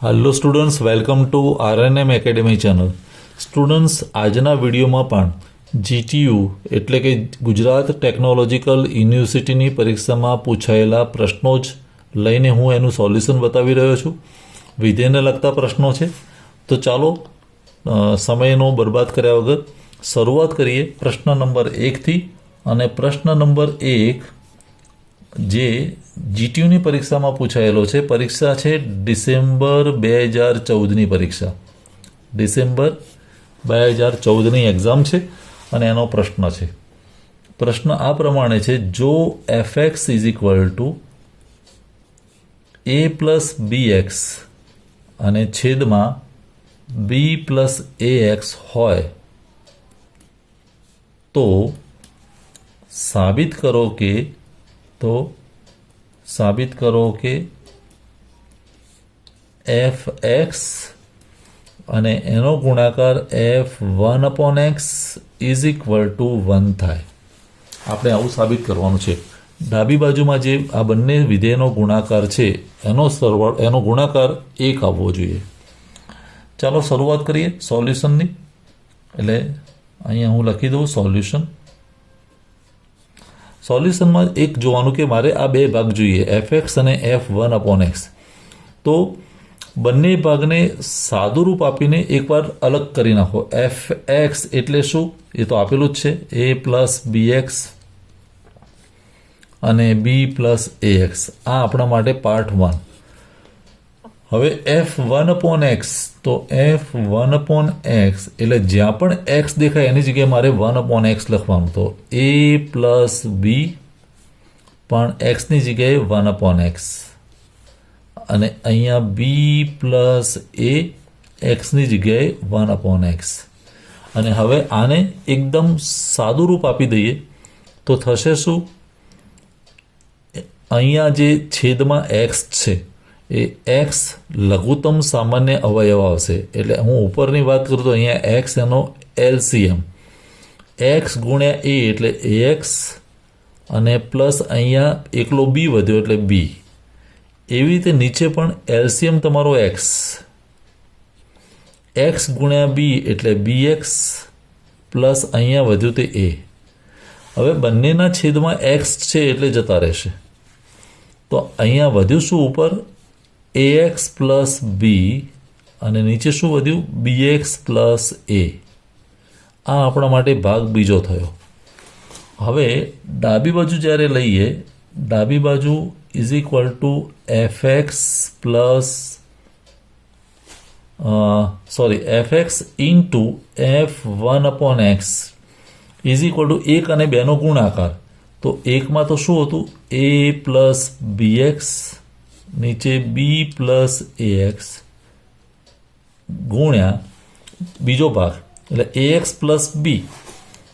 Hello students, welcome to RNM academy channel. Students, આજના વિડીયોમાં પણ જીટીયુ એટલે કે ગુજરાત ટેકનોલોજીકલ યુનિવર્સિટીની પરીક્ષામાં પૂછાયેલા પ્રશ્નો જ લઈને હું એનું સોલ્યુશન બતાવી રહ્યો છું. વિધેયને લગતા પ્રશ્નો છે. તો ચાલો સમયનો બરબાદ કર્યા વગર શરૂઆત કરીએ પ્રશ્ન નંબર 1થી. અને પ્રશ્ન નંબર 1 જે જીટીયુની પરીક્ષામાં પૂછાયેલો છે. પરીક્ષા છે ડિસેમ્બર 2014ની પરીક્ષા. ડિસેમ્બર 2014ની એક્ઝામ છે અને એનો પ્રશ્ન છે. પ્રશ્ન આ પ્રમાણે છે: જો fx is equal to a plus bx અને છેદમાં b પ્લસ ax હોય તો સાબિત કરો કે fx અને એનો ગુણાકાર f1/x ઇઝ ઇક્વલ ટુ 1 થાય. આપણે આવું સાબિત કરવાનું છે. ડાબી બાજુમાં જે આ બંને વિધેયનો ગુણાકાર છે એનો ગુણાકાર 1 આવવો જોઈએ. ચાલો શરૂઆત કરીએ સોલ્યુશનની. એટલે અહીંયા હું લખી દઉં સોલ્યુશન. સોલ્યુશનમાં એક જોવાનું કે મારે આ બે ભાગ જોઈએ, fx અને f1/x. તો બંને ભાગને સાદું રૂપ આપીને એકવાર અલગ કરી નાખો. fx એટલે શું? એ તો આપેલું જ છે, a પ્લસ bx અને b પ્લસ ax. આ આપણા માટે પાર્ટ 1. હવે f1/x, તો f1/x એટલે જ્યાં પણ x દેખાય એની જગ્યાએ મારે 1/x લખવાનું. તો a પ્લસ b પણ xની જગ્યાએ 1/x અને અહીંયા b પ્લસ a xની જગ્યાએ 1/x. અને હવે આને એકદમ સાદું રૂપ આપી દઈએ તો થશે શું? અહીંયા જે છેદમાં x છે એ x લઘુત્તમ સામાન્ય અવયવ આવશે. એટલે હું ઉપરની વાત કરું તો અહીંયા x એનો LCM, x ગુણ્યા a એટલે ax અને પ્લસ અહીંયા એકલો b વધ્યો એટલે b. એવી રીતે નીચે પણ LCM તમારો x ગુણ્યા b એટલે bx પ્લસ અહીંયા વધ્યું તે a. હવે બંનેના છેદમાં x છે એટલે જતા રહેશે. તો અહીંયા વધ્યું શું? ઉપર ax પ્લસ b અને નીચે શું વધ્યું? bx plus a. આ આપણા માટે ભાગ બીજો થયો. હવે ડાબી બાજુ જ્યારે લઈએ, ડાબી બાજુ is equal to fx plus fx into f1/x is equal to 1 અને 2નો ગુણાકાર. તો 1માં તો શું હતું? a પ્લસ bx નીચે b પ્લસ ax ગુણ્યા બીજો ભાગ એટલે ax પ્લસ b.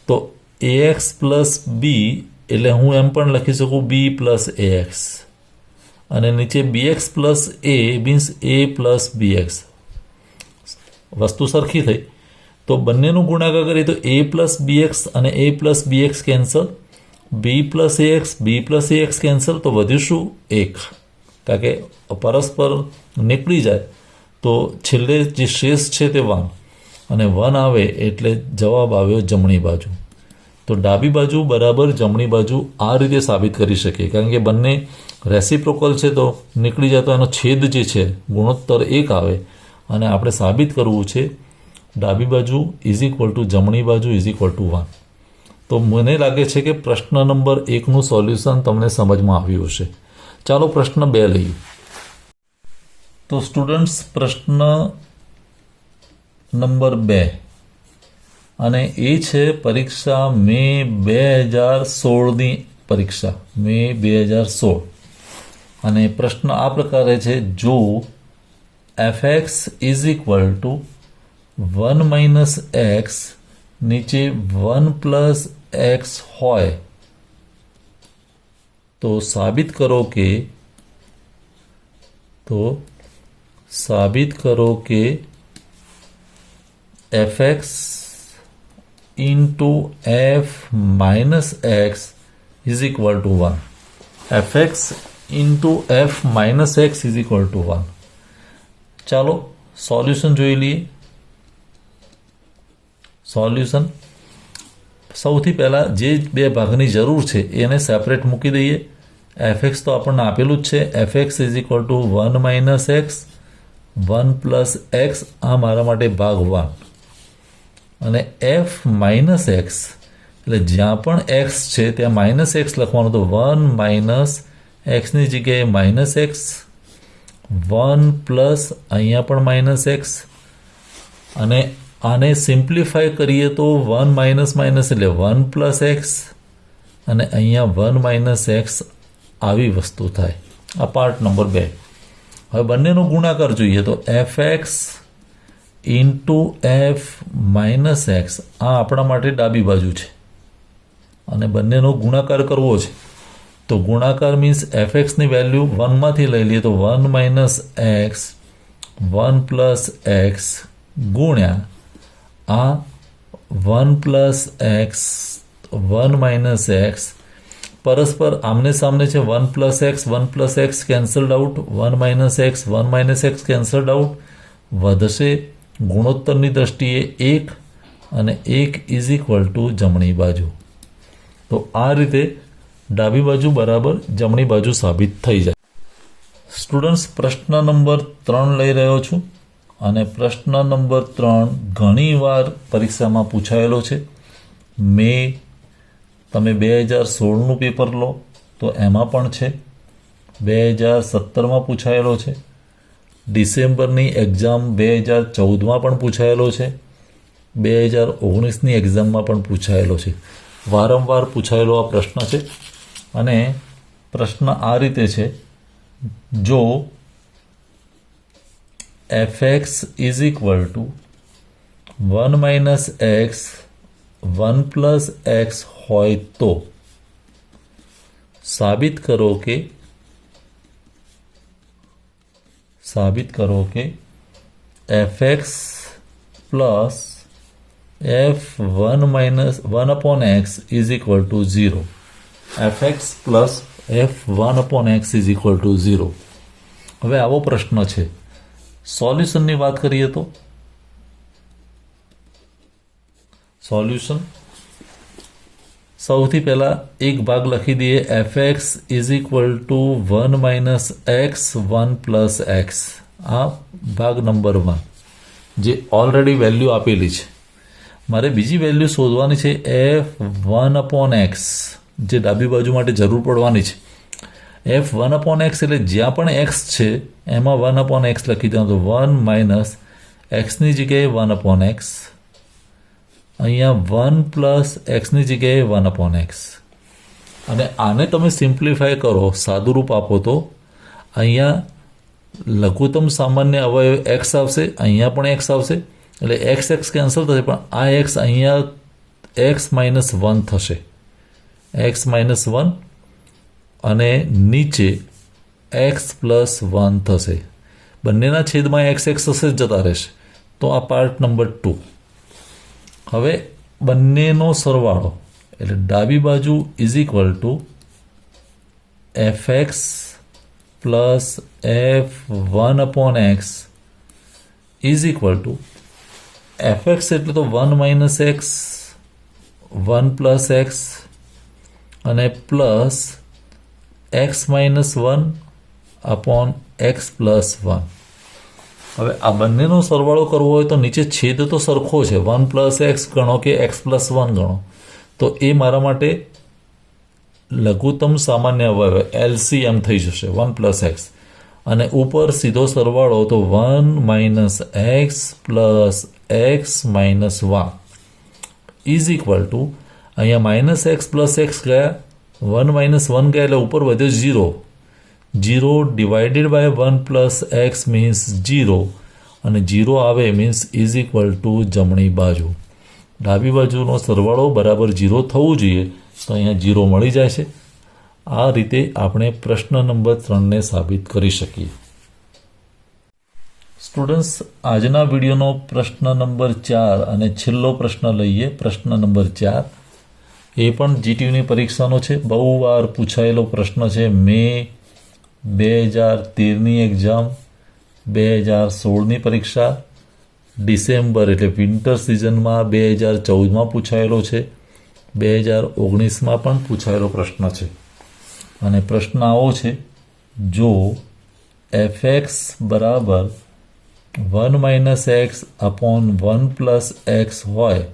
તો ax પ્લસ b એટલે હું એમ પણ લખી શકું b પ્લસ ax અને નીચે bx plus a means a plus bx. વસ્તુ સરખી થઈ. તો બંનેનો ગુણાકાર કરીએ તો a પ્લસ bx અને a plus bx cancel, b plus ax cancel. તો વધ્યું શું? 1. કારણ કે પરસ્પર નીકળી જાય તો છેલ્લે જે શેષ છે તે 1 અને 1 આવે એટલે જવાબ આવ્યો જમણી બાજુ. તો ડાબી બાજુ બરાબર જમણી બાજુ આ રીતે સાબિત કરી શકીએ. કારણ કે બંને રેસિપ્રોકલ છે તો નીકળી જાય તો એનો છેદ જે છે ગુણોત્તર 1 આવે અને આપણે સાબિત કરવું છે ડાબી બાજુ ઇઝ ઇક્વલ ટુ જમણી બાજુ ઇઝ ઇક્વલ ટુ 1. તો મને લાગે છે કે પ્રશ્ન નંબર 1નું સોલ્યુશન તમને સમજમાં આવ્યું હશે. ચાલો પ્રશ્ન 2 લઈએ. તો સ્ટુડન્ટ્સ, પ્રશ્ન નંબર 2 અને એ છે પરીક્ષા મે 2016ની પરીક્ષા, મે 2016. અને પ્રશ્ન આ પ્રકારે છે: જો fx is equal to 1 - x નીચે 1 પ્લસ x હોય તો સાબિત કરો કે fx into f minus x is equal to 1. fx into f minus x is equal to 1. ચાલો સોલ્યુશન જોઈ લઈએ. સોલ્યુશન સૌથી પહેલાં જે બે ભાગની જરૂર છે એને સેપરેટ મૂકી દઈએ. એફએક્સ તો આપણને આપેલું જ છે. FX is equal to 1 minus x 1 plus x, આ મારા માટે ભાગ 1. અને એફ માઇનસ એક્સ એટલે જ્યાં પણ એક્સ છે ત્યાં માઇનસ એક્સ લખવાનું. તો 1 માઇનસ એક્સની જગ્યાએ માઇનસ એક્સ, 1 પ્લસ અહીંયા પણ માઇનસ એક્સ. અને આને સિમ્પ્લિફાય કરીએ તો 1 માઇનસ માઇનસ એટલે 1 પ્લસ એક્સ, અને અહીંયા 1 માઇનસ એક્સ આવી વસ્તુ થાય. આ પાર્ટ નંબર 2. હવે બંનેનો ગુણાકાર જોઈએ તો F x into F minus x, આ આપણા માટે ડાબી બાજુ છે અને બંનેનો ગુણાકાર કરવો છે. તો ગુણાકાર મીન્સ એફ એક્સની વેલ્યુ 1માંથી લઈ લઈએ તો 1 માઇનસ એક્સ 1 પ્લસ એક્સ ગુણ્યા આ 1 પ્લસ એક્સ 1 માઇનસ એક્સ, પરસ્પર આમને સામને છે. 1 plus x cancelled out, 1 minus x cancelled out, વધશે ગુણોત્તરની દ્રષ્ટિએ 1 અને 1 ઇઝ ઇક્વલ ટુ જમણી બાજુ. તો આ રીતે ડાબી બાજુ બરાબર જમણી બાજુ સાબિત થઈ જાય. સ્ટુડન્ટ્સ, પ્રશ્ન નંબર 3 લઈ રહ્યો છું અને પ્રશ્ન નંબર 3 ઘણીવાર પરીક્ષામાં પૂછાયેલો છે. તમે 2016નું પેપર લો તો એમાં પણ છે, 2017માં પૂછાયેલો છે, ડિસેમ્બરની એક્ઝામ 2014માં પણ પૂછાયેલો છે, 2019ની એક્ઝામમાં પણ પૂછાયેલો છે. વારંવાર પૂછાયેલો આ પ્રશ્ન છે. અને પ્રશ્ન આ રીતે છે, જો F x is equal to 1 minus x 1 plus x હોય તો સાબિત કરો કે F x plus F 1 minus 1 upon x is equal to 0. F x plus F 1 upon x is equal to 0. હવે આવો પ્રશ્ન છે. સોલ્યુશનની વાત કરીએ તો સોલ્યુશન સૌથી પહેલાં એક ભાગ લખી દઈએ. F x is equal to 1 minus x 1 plus x, આ ભાગ નંબર 1 જે ઓલરેડી વેલ્યુ આપેલી છે. મારે બીજી વેલ્યુ શોધવાની છે એફ 1 અપોન એક્સ, જે ડાબી બાજુ માટે જરૂર પડવાની છે. એફ 1 અપોન એક્સ એટલે જ્યાં પણ એક્સ છે એમાં 1 અપોન એક્સ લખી દઉં. તો 1 માઇનસ એક્સની જગ્યાએ 1 અપોન એક્સ, અહીંયા 1 પ્લસ એક્સની જગ્યાએ 1 અપોન એક્સ. અને આને તમે સિમ્પ્લિફાય કરો, સાદું રૂપ આપો તો અહીંયા લઘુત્તમ સામાન્ય અવયવ એક્સ આવશે, અહીંયા પણ એક્સ આવશે, એટલે એક્સ કેન્સલ થશે. પણ આ એક્સ અહીંયા એક્સ માઇનસ 1 થશે, એક્સ માઇનસ 1, અને નીચે એક્સ પ્લસ 1 થશે. બંનેના છેદમાં એક્સ હશે જતા રહેશે. તો આ પાર્ટ નંબર 2. હવે બંનેનો સરવાળો એટલે ડાબી બાજુ is equal to f x plus F 1 upon x is equal to f x એટલે તો 1 માઇનસ એક્સ 1 પ્લસ એક્સ અને plus x minus 1 upon x plus 1. હવે આ બંનેનો સરવાળો કરવો હોય તો નીચે છેદ તો સરખો છે, 1 પ્લસ એક્સ ગણો કે એક્સ પ્લસ 1 ગણો, તો એ મારા માટે લઘુત્તમ સામાન્ય અવયવ LCM થઈ જશે 1 પ્લસ એક્સ. અને ઉપર સીધો સરવાળો તો 1 minus x plus x minus 1 is equal to અહીંયા માઇનસ એક્સ પ્લસ એક્સ ગયા, 1 માઇનસ 1 ગયા એટલે ઉપર વધ્યો 0. 0 divided by 1 plus x means 0, અને 0 આવે મીન્સ ઇઝ ઇક્વલ ટુ જમણી બાજુ. ડાબી બાજુનો સરવાળો બરાબર 0 થવું જોઈએ, તો અહીંયા 0 મળી જાય છે. આ રીતે આપણે પ્રશ્ન નંબર 3ને સાબિત કરી શકીએ. સ્ટુડન્ટ્સ, આજના વિડીયોનો પ્રશ્ન નંબર 4 અને છેલ્લો પ્રશ્ન લઈએ. પ્રશ્ન નંબર 4 એ પણ જીટીયુની પરીક્ષાનો છે, બહુ વાર પૂછાયેલો પ્રશ્ન છે. મે 2013ની એક્ઝામ, 2016ની પરીક્ષા, ડિસેમ્બર એટલે વિન્ટર સિઝનમાં 2014માં પૂછાયેલો છે, 2019માં પણ પૂછાયેલો પ્રશ્ન છે. અને પ્રશ્ન આવો છે, જો fx બરાબર 1 - x અપોન 1 + x હોય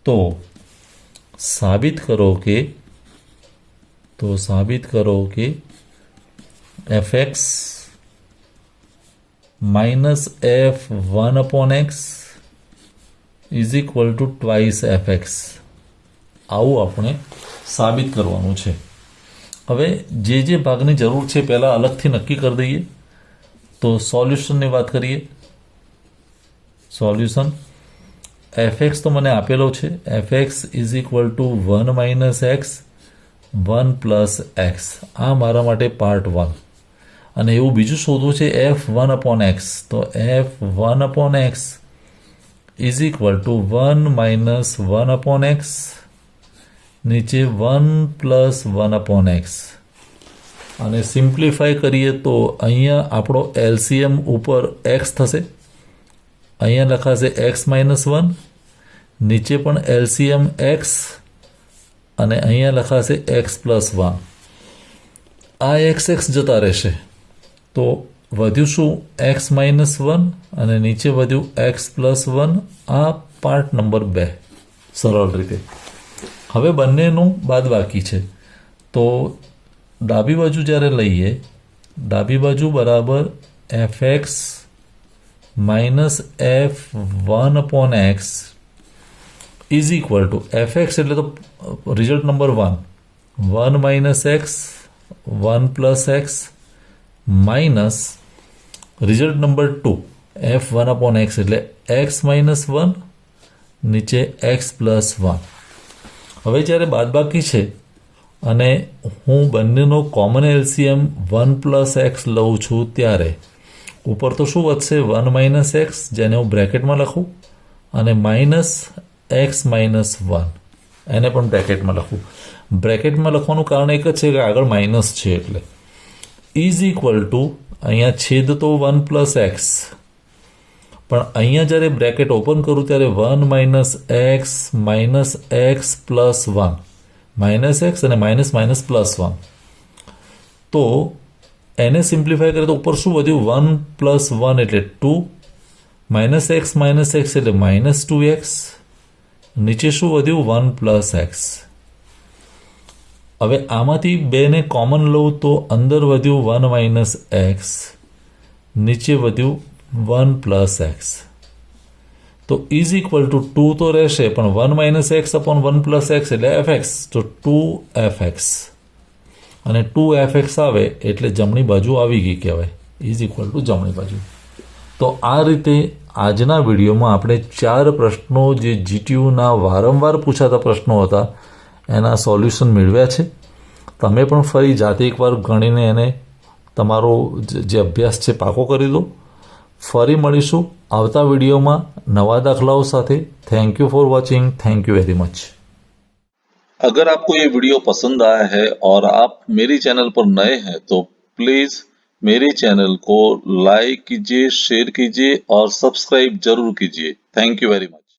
તો સાબિત કરો કે fx minus f1/x is equal to twice fx. આવું આપણે સાબિત કરવાનું છે. હવે જે ભાગની જરૂર છે પહેલાં અલગથી નક્કી કરી દઈએ. તો સોલ્યુશનની વાત કરીએ. સોલ્યુશન fx તો મને આપેલો છે, fx is equal to 1 - x 1 + x. આ મારા માટે પાર્ટ 1. અને એવું બીજું શોધવું છે f1/x. તો f1/x is equal to 1 - 1/x નીચે 1 + 1/x. અને સિમ્પ્લિફાય કરીએ તો અહીંયા આપણો એલસીએમ ઉપર x થશે, અહીંયા લખાશે x - 1, નીચે પણ એલસીએમ x અને અહીંયા લખાશે x + 1. આ x જતા રહેશે તો વધ્યું શું? x - 1 અને નીચે વધ્યું x + 1. આ પાર્ટ નંબર 2 સરળ રીતે. હવે બંનેનું બાદબાકી છે તો ડાબી બાજુ જ્યારે લઈએ, ડાબી બાજુ બરાબર fx minus f1/x is equal to fx એટલે તો result number 1 - x 1 + x minus result number 2 f1/x એટલે x - 1 નીચે x + 1. હવે જ્યારે બાદબાકી છે અને હું બંનેનો કોમન એલસીએમ 1 + x લઉં છું ત્યારે ઉપર તો શું વધશે? 1 - x, જેને હું બ્રેકેટમાં લખું, અને માઇનસ x - 1 એને પણ બ્રેકેટમાં લખું. બ્રેકેટમાં લખવાનું કારણ એક જ છે કે આગળ માઇનસ છે એટલે. ઇઝ ઇક્વલ ટુ અહીંયા છેદ તો 1 + x, પણ અહીંયા જ્યારે બ્રેકેટ ઓપન કરું ત્યારે 1 - x - x + 1 -x અને માઇનસ +1. તો એને સિમ્પ્લિફાય કરીએ તો ઉપર શું વધ્યું? 1 + 1 એટલે 2, -x - x એટલે -2x, નીચે શું વધ્યું? 1 + x. હવે આમાંથી બેને કોમન લઉં તો અંદર વધ્યું 1 - x, નીચે વધ્યું 1 + x. તો ઇઝ ઇક્વલ ટુ 2 તો રહેશે, પણ 1 - x અપોન 1 + x એટલે fx, તો 2fx. અને 2fx આવે એટલે જમણી બાજુ આવી ગઈ કહેવાય, ઇઝ ઇક્વલ ટુ જમણી બાજુ. તો આ રીતે આજના વિડીયોમાં આપણે 4 પ્રશ્નો જે જીટીયુના વારંવાર પૂછાતા પ્રશ્નો હતા એના સોલ્યુશન મેળવ્યા છે. તમે પણ ફરી જાતે એકવાર ગણીને એને તમારો જે અભ્યાસ છે પાકો કરી દો. ફરી મળીશું આવતા વિડીયોમાં नवा दाखलाओं साथे. Thank you for watching. Thank you very much. अगर आपको ये वीडियो पसंद आया है और आप मेरी चैनल पर नए हैं तो प्लीज मेरे चैनल को लाइक कीजिए, शेयर कीजिए और सब्सक्राइब जरूर कीजिए. Thank you very much.